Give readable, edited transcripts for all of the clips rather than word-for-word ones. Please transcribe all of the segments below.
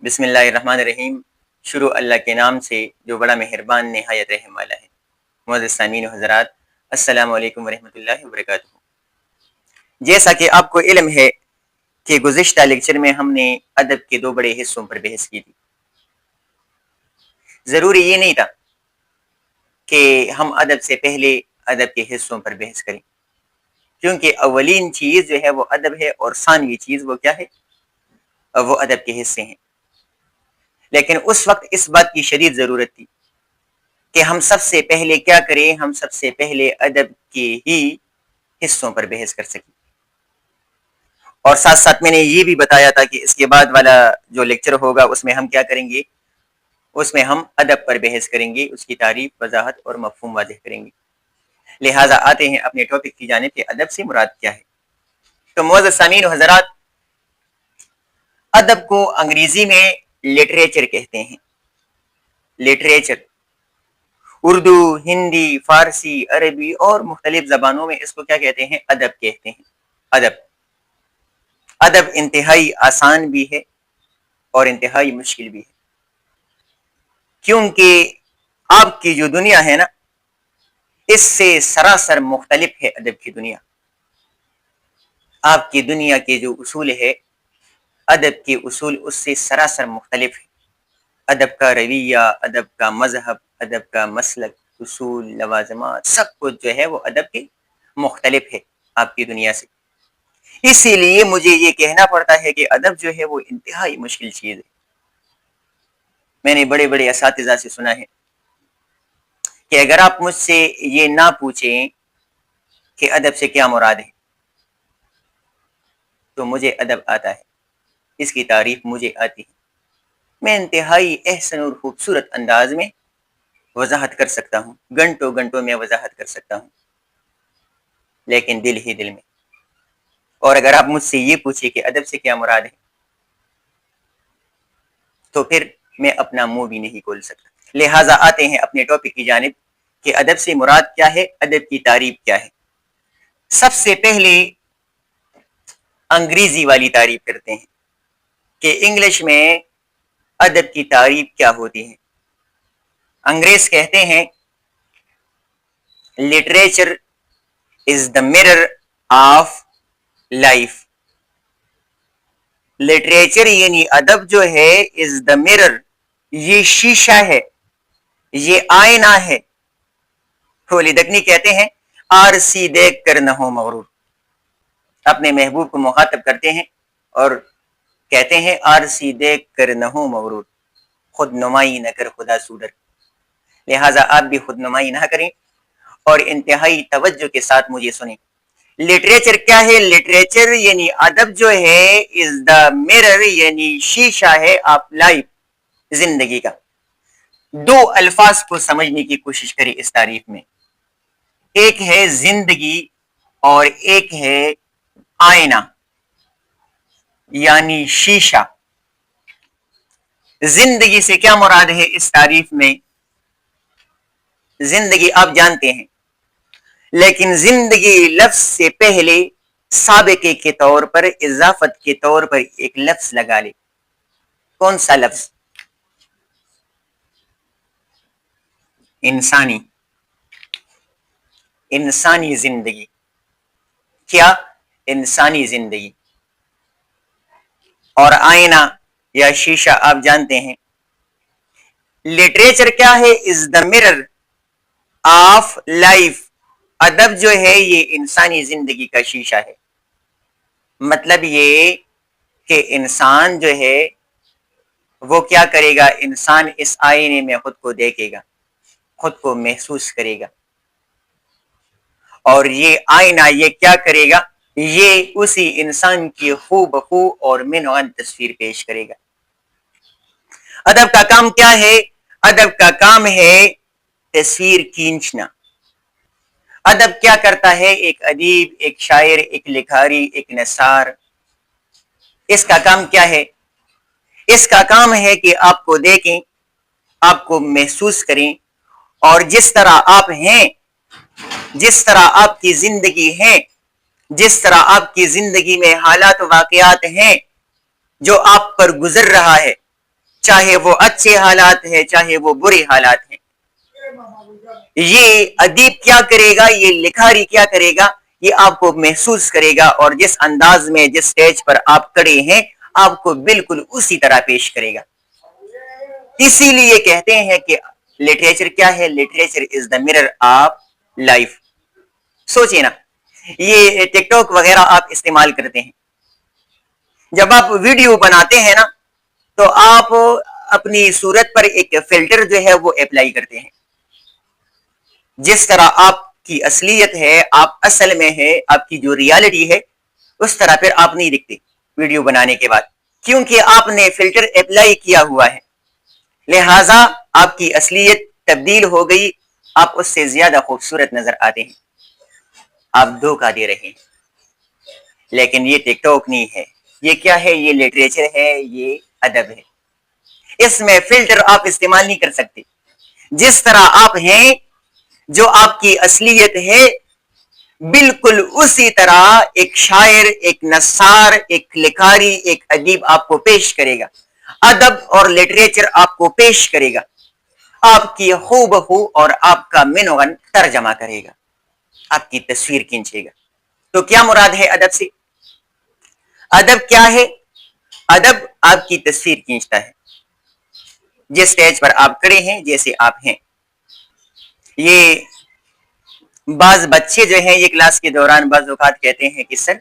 بسم اللہ الرحمن الرحیم۔ شروع اللہ کے نام سے جو بڑا مہربان نہایت رحم والا ہے۔ معزز سامعین و حضرات، السلام علیکم ورحمۃ اللہ وبرکاتہ۔ جیسا کہ آپ کو علم ہے کہ گزشتہ لیکچر میں ہم نے ادب کے دو بڑے حصوں پر بحث کی تھی۔ ضروری یہ نہیں تھا کہ ہم ادب سے پہلے ادب کے حصوں پر بحث کریں، کیونکہ اولین چیز جو ہے وہ ادب ہے اور ثانوی چیز وہ کیا ہے؟ وہ ادب کے حصے ہیں۔ لیکن اس وقت اس بات کی شدید ضرورت تھی کہ ہم سب سے پہلے کیا کریں، ہم سب سے پہلے ادب کے ہی حصوں پر بحث کر سکیں۔ اور ساتھ ساتھ میں نے یہ بھی بتایا تھا کہ اس کے بعد والا جو لیکچر ہوگا اس میں ہم کیا کریں گے، اس میں ہم ادب پر بحث کریں گے، اس کی تعریف، وضاحت اور مفہوم واضح کریں گے۔ لہٰذا آتے ہیں اپنے ٹاپک کی جانب کہ ادب سے مراد کیا ہے۔ تو معزز سامعین و حضرات، ادب کو انگریزی میں لٹریچر کہتے ہیں۔ لٹریچر اردو، ہندی، فارسی، عربی اور مختلف زبانوں میں اس کو کیا کہتے ہیں؟ ادب کہتے ہیں۔ ادب انتہائی آسان بھی ہے اور انتہائی مشکل بھی ہے، کیونکہ آپ کی جو دنیا ہے نا، اس سے سراسر مختلف ہے ادب کی دنیا۔ آپ کی دنیا کے جو اصول ہے، ادب کے اصول اس سے سراسر مختلف ہے۔ ادب کا رویہ، ادب کا مذہب، ادب کا مسلک، اصول، لوازمات، سب کچھ جو ہے وہ ادب کے مختلف ہے آپ کی دنیا سے۔ اسی لیے مجھے یہ کہنا پڑتا ہے کہ ادب جو ہے وہ انتہائی مشکل چیز ہے۔ میں نے بڑے بڑے اساتذہ سے سنا ہے کہ اگر آپ مجھ سے یہ نہ پوچھیں کہ ادب سے کیا مراد ہے، تو مجھے ادب آتا ہے، اس کی تعریف مجھے آتی ہے، میں انتہائی احسن اور خوبصورت انداز میں وضاحت کر سکتا ہوں، گھنٹوں گھنٹوں میں وضاحت کر سکتا ہوں، لیکن دل ہی دل میں۔ اور اگر آپ مجھ سے یہ پوچھیں کہ ادب سے کیا مراد ہے، تو پھر میں اپنا منہ بھی نہیں کھول سکتا۔ لہٰذا آتے ہیں اپنے ٹاپک کی جانب کہ ادب سے مراد کیا ہے، ادب کی تعریف کیا ہے۔ سب سے پہلے انگریزی والی تعریف کرتے ہیں کہ انگلش میں ادب کی تعریف کیا ہوتی ہے۔ انگریز کہتے ہیں literature is the mirror of life. Literature یعنی ادب جو ہے از دا mirror، یہ شیشہ ہے، یہ آئینہ ہے۔ ہولی دکنی کہتے ہیں آرسی دیکھ کر نہ ہو مغرور، اپنے محبوب کو مخاطب کرتے ہیں اور کہتے ہیں آرسی دیکھ کر نہ ہو مغرور، خود نمائی نہ کر خدا سودر۔ لہٰذا آپ بھی خود نمائی نہ کریں اور انتہائی توجہ کے ساتھ مجھے سنیں۔ لٹریچر کیا ہے؟ لٹریچر یعنی ادب جو ہے از دا mirror، یعنی شیشہ ہے آف لائف، زندگی کا۔ دو الفاظ کو سمجھنے کی کوشش کریں اس تعریف میں، ایک ہے زندگی اور ایک ہے آئینہ یعنی شیشہ۔ زندگی سے کیا مراد ہے اس تعریف میں؟ زندگی آپ جانتے ہیں، لیکن زندگی لفظ سے پہلے سابقے کے طور پر، اضافت کے طور پر ایک لفظ لگا لے۔ کون سا لفظ؟ انسانی۔ انسانی زندگی۔ کیا؟ انسانی زندگی۔ اور آئینہ یا شیشہ آپ جانتے ہیں۔ لٹریچر کیا ہے؟ از دا mirror آف لائف۔ ادب جو ہے یہ انسانی زندگی کا شیشہ ہے۔ مطلب یہ کہ انسان جو ہے وہ کیا کرے گا؟ انسان اس آئینے میں خود کو دیکھے گا، خود کو محسوس کرے گا، اور یہ آئینہ یہ کیا کرے گا؟ یہ اسی انسان کی خو بخو اور منوان تصویر پیش کرے گا۔ ادب کا کام کیا ہے؟ ادب کا کام ہے تصویر کھینچنا۔ ادب کیا کرتا ہے؟ ایک ادیب، ایک شاعر، ایک لکھاری، ایک نثار، اس کا کام کیا ہے؟ اس کا کام ہے کہ آپ کو دیکھیں، آپ کو محسوس کریں، اور جس طرح آپ ہیں، جس طرح آپ کی زندگی ہے، جس طرح آپ کی زندگی میں حالات و واقعات ہیں جو آپ پر گزر رہا ہے، چاہے وہ اچھے حالات ہیں چاہے وہ برے حالات ہیں. یہ ادیب کیا کرے گا, یہ لکھاری کیا کرے گا, یہ آپ کو محسوس کرے گا اور جس انداز میں جس سٹیج پر آپ کھڑے ہیں آپ کو بالکل اسی طرح پیش کرے گا. اسی لیے کہتے ہیں کہ لٹریچر کیا ہے, literature is the mirror of life. سوچئے نا, یہ ٹک ٹاک وغیرہ آپ استعمال کرتے ہیں, جب آپ ویڈیو بناتے ہیں نا تو آپ اپنی صورت پر ایک فلٹر جو ہے وہ اپلائی کرتے ہیں. جس طرح آپ کی اصلیت ہے, آپ اصل میں ہے, آپ کی جو ریالٹی ہے اس طرح پھر آپ نہیں دکھتے ویڈیو بنانے کے بعد, کیونکہ آپ نے فلٹر اپلائی کیا ہوا ہے. لہذا آپ کی اصلیت تبدیل ہو گئی, آپ اس سے زیادہ خوبصورت نظر آتے ہیں. آپ دھوکہ دے رہے ہیں. لیکن یہ ٹک ٹاک نہیں ہے, یہ کیا ہے, یہ لٹریچر ہے, یہ ادب ہے. اس میں فلٹر آپ استعمال نہیں کر سکتے. جس طرح آپ ہیں, جو آپ کی اصلیت ہے, بالکل اسی طرح ایک شاعر, ایک نثار, ایک لکھاری, ایک ادیب آپ کو پیش کرے گا. ادب اور لٹریچر آپ کو پیش کرے گا, آپ کی ہو بہو اور آپ کا منون ترجمہ کرے گا, آپ کی تصویر کھینچے گا. تو کیا مراد ہے ادب سے؟ ادب کیا ہے؟ ادب آپ کی تصویر کھینچتا ہے, جس سٹیج پر آپ کھڑے ہیں, جیسے آپ ہیں. یہ بعض بچے جو ہیں یہ کلاس کے دوران بعض اوقات کہتے ہیں کہ سر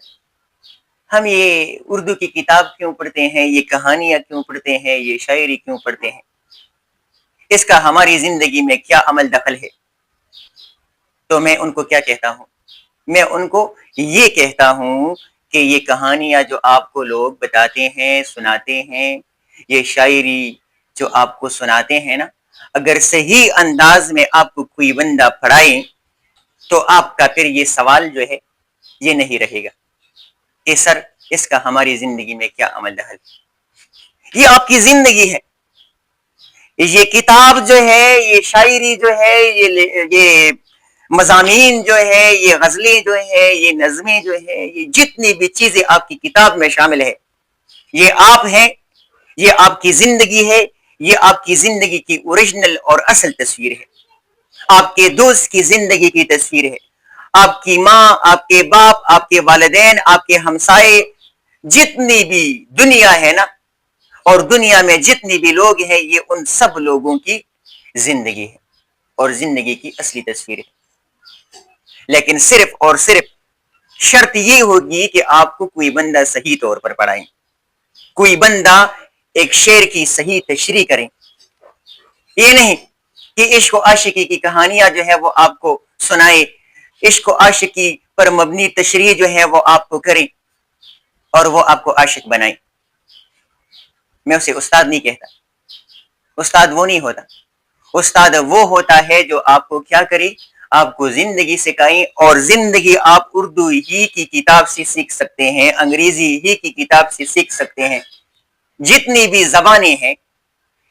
ہم یہ اردو کی کتاب کیوں پڑھتے ہیں, یہ کہانیاں کیوں پڑھتے ہیں, یہ شاعری کیوں پڑھتے ہیں, اس کا ہماری زندگی میں کیا عمل دخل ہے؟ تو میں ان کو کیا کہتا ہوں, میں ان کو یہ کہتا ہوں کہ یہ کہانیاں جو آپ کو لوگ بتاتے ہیں, سناتے ہیں, یہ شاعری جو آپ کو سناتے ہیں نا, اگر صحیح انداز میں آپ کو کوئی بندہ پڑھائے تو آپ کا پھر یہ سوال جو ہے یہ نہیں رہے گا کہ سر اس کا ہماری زندگی میں کیا عمل دخل ہے. یہ آپ کی زندگی ہے. یہ کتاب جو ہے, یہ شاعری جو ہے, یہ مضامین جو ہے, یہ غزلیں جو ہے, یہ نظمیں جو ہے, یہ جتنی بھی چیزیں آپ کی کتاب میں شامل ہے, یہ آپ ہیں, یہ آپ کی زندگی ہے, یہ آپ کی زندگی کی اوریجنل اور اصل تصویر ہے. آپ کے دوست کی زندگی کی تصویر ہے. آپ کی ماں, آپ کے باپ, آپ کے والدین, آپ کے ہمسائے, جتنی بھی دنیا ہے نا, اور دنیا میں جتنی بھی لوگ ہیں, یہ ان سب لوگوں کی زندگی ہے اور زندگی کی اصلی تصویر ہے. لیکن صرف اور صرف شرط یہ ہوگی کہ آپ کو کوئی بندہ صحیح طور پر پڑھائیں, کوئی بندہ ایک شعر کی صحیح تشریح کریں. یہ نہیں کہ عشق و عاشقی کی کہانیاں جو ہے وہ آپ کو سنائے, عشق و عاشقی پر مبنی تشریح جو ہے وہ آپ کو کریں اور وہ آپ کو عاشق بنائیں. میں اسے استاد نہیں کہتا, استاد وہ نہیں ہوتا. استاد وہ ہوتا ہے جو آپ کو کیا کرے, آپ کو زندگی سکھائیں, اور زندگی آپ اردو ہی کی کتاب سے سیکھ سکتے ہیں, انگریزی ہی کی کتاب سے سیکھ سکتے ہیں. جتنی بھی زبانیں ہیں,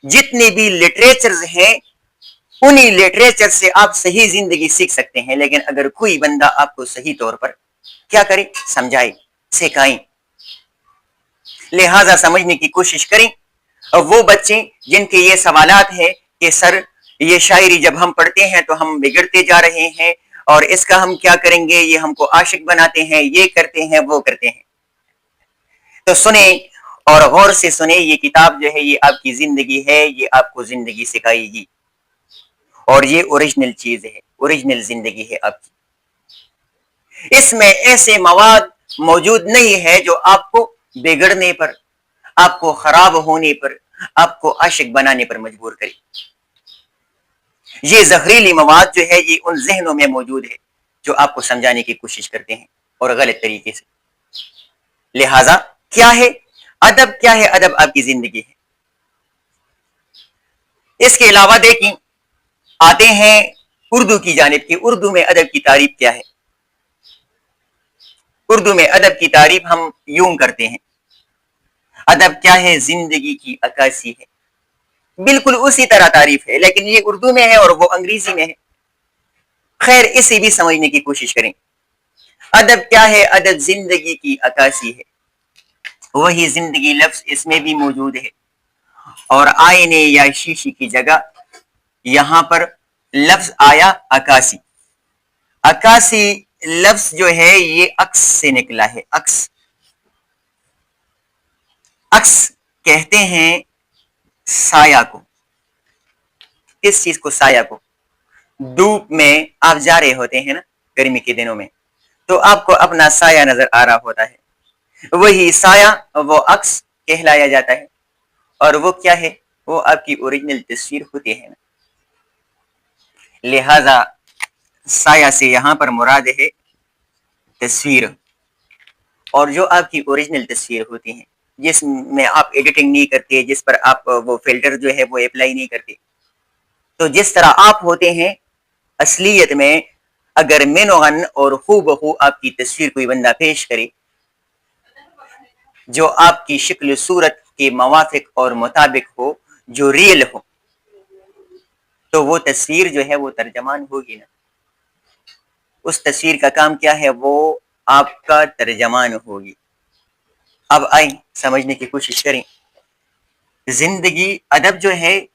جتنے بھی لٹریچرز ہیں, انہی لٹریچر سے آپ صحیح زندگی سیکھ سکتے ہیں. لیکن اگر کوئی بندہ آپ کو صحیح طور پر کیا کرے, سمجھائے, سکھائیں. لہذا سمجھنے کی کوشش کریں. اور وہ بچے جن کے یہ سوالات ہیں کہ سر یہ شاعری جب ہم پڑھتے ہیں تو ہم بگڑتے جا رہے ہیں, اور اس کا ہم کیا کریں گے, یہ ہم کو عاشق بناتے ہیں, یہ کرتے ہیں, وہ کرتے ہیں, تو سنیں اور غور سے سنیں. یہ کتاب جو ہے یہ آپ کی زندگی ہے, یہ آپ کو زندگی سکھائے گی, اور یہ اوریجنل چیز ہے, اوریجنل زندگی ہے آپ کی. اس میں ایسے مواد موجود نہیں ہے جو آپ کو بگڑنے پر, آپ کو خراب ہونے پر, آپ کو عاشق بنانے پر مجبور کرے. یہ زہریلی مواد جو ہے یہ ان ذہنوں میں موجود ہے جو آپ کو سمجھانے کی کوشش کرتے ہیں اور غلط طریقے سے. لہذا کیا ہے ادب, کیا ہے ادب, آپ کی زندگی ہے. اس کے علاوہ دیکھیں, آتے ہیں اردو کی جانب کی. اردو میں ادب کی تعریف کیا ہے؟ اردو میں ادب کی تعریف ہم یوں کرتے ہیں, ادب کیا ہے, زندگی کی عکاسی ہے. بالکل اسی طرح تعریف ہے, لیکن یہ اردو میں ہے اور وہ انگریزی میں ہے. خیر اسے بھی سمجھنے کی کوشش کریں. ادب کیا ہے؟ ادب زندگی کی عکاسی ہے. وہی زندگی لفظ اس میں بھی موجود ہے, اور آئینے یا شیشے کی جگہ یہاں پر لفظ آیا عکاسی. عکاسی لفظ جو ہے یہ عکس سے نکلا ہے. عکس کہتے ہیں سایہ کو. کس چیز کو؟ سایہ کو. دھوپ میں آپ جا رہے ہوتے ہیں نا گرمی کے دنوں میں، تو آپ کو اپنا سایہ نظر آ رہا ہوتا ہے. وہی سایہ وہ عکس کہلایا جاتا ہے. اور وہ کیا ہے؟ وہ آپ کی اوریجنل تصویر ہوتی ہے نا. لہذا سایہ سے یہاں پر مراد ہے تصویر. اور جو آپ کی اوریجنل تصویر ہوتی ہیں جس میں آپ ایڈیٹنگ نہیں کرتے، جس پر آپ وہ فلٹر جو ہے وہ اپلائی نہیں کرتے، تو جس طرح آپ ہوتے ہیں اصلیت میں، اگر منوغن اور ہو بہو آپ کی تصویر کوئی بندہ پیش کرے جو آپ کی شکل صورت کے موافق اور مطابق ہو، جو ریئل ہو، تو وہ تصویر جو ہے وہ ترجمان ہوگی نا. اس تصویر کا کام کیا ہے؟ وہ آپ کا ترجمان ہوگی. اب آئیں سمجھنے کی کوشش کریں. زندگی ادب جو ہے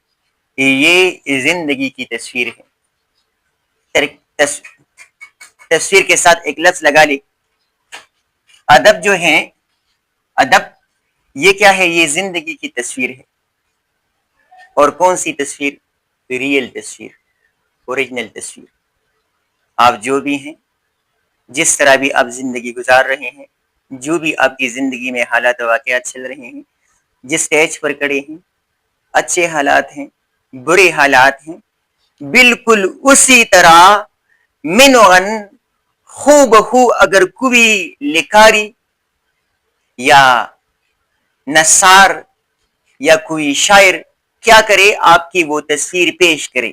یہ زندگی کی تصویر ہے. تصویر کے ساتھ ایک لفظ لگا لی. ادب جو ہے، ادب یہ کیا ہے؟ یہ زندگی کی تصویر ہے. اور کون سی تصویر؟ ریئل تصویر، اوریجنل تصویر. آپ جو بھی ہیں، جس طرح بھی آپ زندگی گزار رہے ہیں، جو بھی آپ کی زندگی میں حالات و واقعات چل رہے ہیں، جس سٹیج پر کھڑے ہیں، اچھے حالات ہیں، برے حالات ہیں، بالکل اسی طرح منوغن ہو بہو اگر کوئی لکھاری یا نثار یا کوئی شاعر کیا کرے؟ آپ کی وہ تصویر پیش کرے.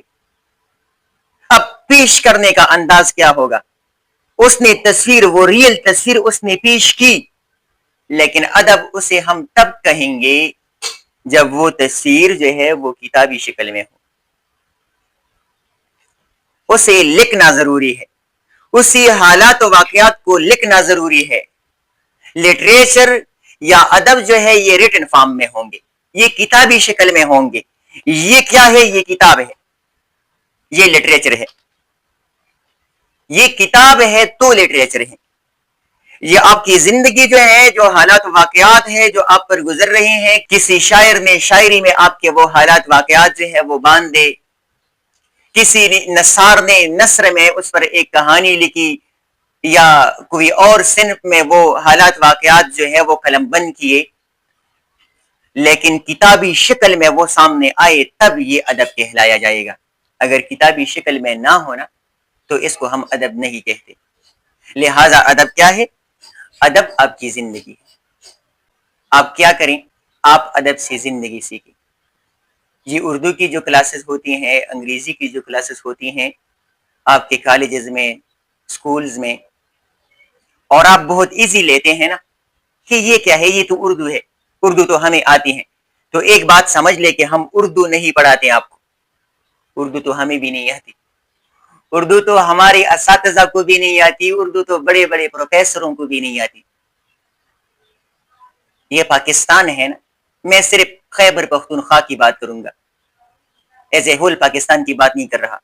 اب پیش کرنے کا انداز کیا ہوگا؟ اس نے تصویر، وہ ریئل تصویر اس نے پیش کی، لیکن ادب اسے ہم تب کہیں گے جب وہ تصویر جو ہے وہ کتابی شکل میں ہو. اسے لکھنا ضروری ہے، اسی حالات و واقعات کو لکھنا ضروری ہے. لٹریچر یا ادب جو ہے یہ ریٹن فارم میں ہوں گے، یہ کتابی شکل میں ہوں گے. یہ کیا ہے؟ یہ کتاب ہے، یہ لٹریچر ہے. یہ کتاب ہے تو لٹریچر ہے. یہ آپ کی زندگی جو ہے، جو حالات واقعات ہیں جو آپ پر گزر رہے ہیں، کسی شاعر نے شاعری میں آپ کے وہ حالات واقعات جو ہے وہ باندھ دے، کسی نثار نے نثر میں اس پر ایک کہانی لکھی، یا کوئی اور صنف میں وہ حالات واقعات جو ہے وہ قلم بند کیے، لیکن کتابی شکل میں وہ سامنے آئے، تب یہ ادب کہلایا جائے گا. اگر کتابی شکل میں نہ ہونا تو اس کو ہم ادب نہیں کہتے. لہذا ادب کیا ہے؟ ادب آپ کی زندگی ہے. آپ کیا کریں؟ آپ ادب سے زندگی سیکھیں. یہ اردو کی جو کلاسز ہوتی ہیں، انگریزی کی جو کلاسز ہوتی ہیں آپ کے کالجز میں، سکولز میں، اور آپ بہت ایزی لیتے ہیں نا کہ یہ کیا ہے، یہ تو اردو ہے، اردو تو ہمیں آتی ہے. تو ایک بات سمجھ لے کہ ہم اردو نہیں پڑھاتے آپ کو. اردو تو ہمیں بھی نہیں آتی، اردو تو ہمارے اساتذہ کو بھی نہیں آتی، اردو تو بڑے بڑے پروفیسروں کو بھی نہیں آتی. یہ پاکستان ہے نا. میں صرف خیبر پختونخوا کی بات کروں گا، ایز اے ہول پاکستان کی بات نہیں کر رہا.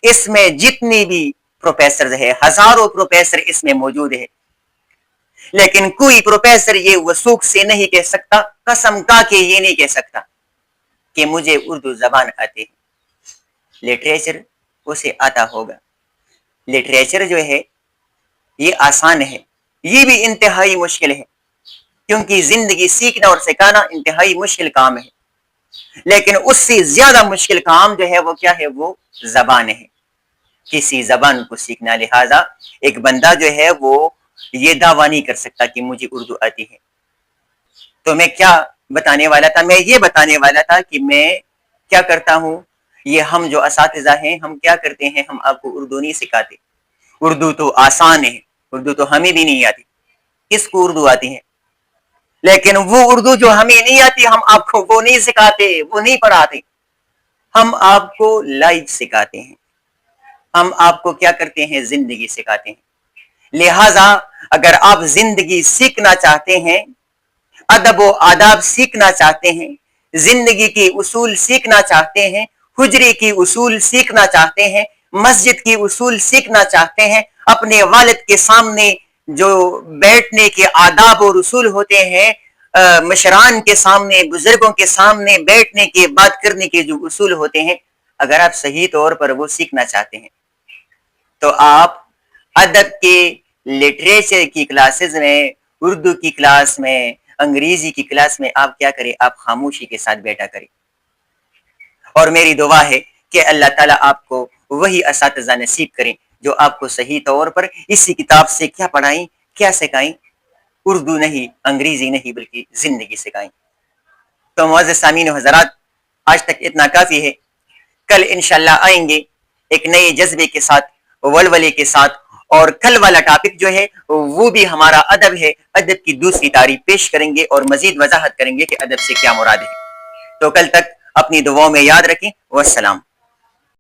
اس میں جتنی بھی پروفیسر ہے، ہزاروں پروفیسر اس میں موجود ہے، لیکن کوئی پروفیسر یہ وثوق سے نہیں کہہ سکتا، قسم کا کہ یہ نہیں کہہ سکتا کہ مجھے اردو زبان آتی ہے. لٹریچر اسے آتا ہوگا. لٹریچر جو ہے یہ آسان ہے، یہ بھی انتہائی مشکل ہے، کیونکہ زندگی سیکھنا اور سکھانا انتہائی مشکل کام ہے. لیکن اس سے زیادہ مشکل کام جو ہے وہ کیا ہے؟ وہ زبان ہے، کسی زبان کو سیکھنا. لہذا ایک بندہ جو ہے وہ یہ دعویٰ نہیں کر سکتا کہ مجھے اردو آتی ہے. تو میں کیا بتانے والا تھا؟ میں یہ بتانے والا تھا کہ میں کیا کرتا ہوں. یہ ہم جو اساتذہ ہیں ہم کیا کرتے ہیں؟ ہم آپ کو اردو نہیں سکھاتے. اردو تو آسان ہے، اردو تو ہمیں بھی نہیں آتی. کس کو اردو آتی ہے؟ لیکن وہ اردو جو ہمیں نہیں آتی ہم آپ کو وہ نہیں سکھاتے، وہ نہیں پڑھاتے. ہم آپ کو لائف سکھاتے ہیں، ہم آپ کو کیا کرتے ہیں؟ زندگی سکھاتے ہیں. لہذا اگر آپ زندگی سیکھنا چاہتے ہیں، ادب و آداب سیکھنا چاہتے ہیں، زندگی کی اصول سیکھنا چاہتے ہیں، حجرے کی اصول سیکھنا چاہتے ہیں، مسجد کی اصول سیکھنا چاہتے ہیں، اپنے والد کے سامنے جو بیٹھنے کے آداب اور اصول ہوتے ہیں، مشران کے سامنے، بزرگوں کے سامنے بیٹھنے کے بات کرنے کے جو اصول ہوتے ہیں، اگر آپ صحیح طور پر وہ سیکھنا چاہتے ہیں تو آپ ادب کے لٹریچر کی کلاسز میں، اردو کی کلاس میں، انگریزی کی کلاس میں آپ کیا کریں؟ آپ خاموشی کے ساتھ بیٹھا کریں. اور میری دعا ہے کہ اللہ تعالیٰ آپ کو وہی اساتذہ نصیب کریں جو آپ کو صحیح طور پر اسی کتاب سے کیا پڑھائیں، کیا سکھائیں، اردو نہیں، انگریزی نہیں، بلکہ زندگی سکھائیں. تو معزز سامعین و حضرات، آج تک اتنا کافی ہے. کل انشاءاللہ آئیں گے ایک نئے جذبے کے ساتھ، ولولے کے ساتھ، اور کل والا ٹاپک جو ہے وہ بھی ہمارا ادب ہے. ادب کی دوسری تعریف پیش کریں گے اور مزید وضاحت کریں گے کہ ادب سے کیا مراد ہے. تو کل تک اپنی دعاؤں میں یاد رکھیں. والسلام.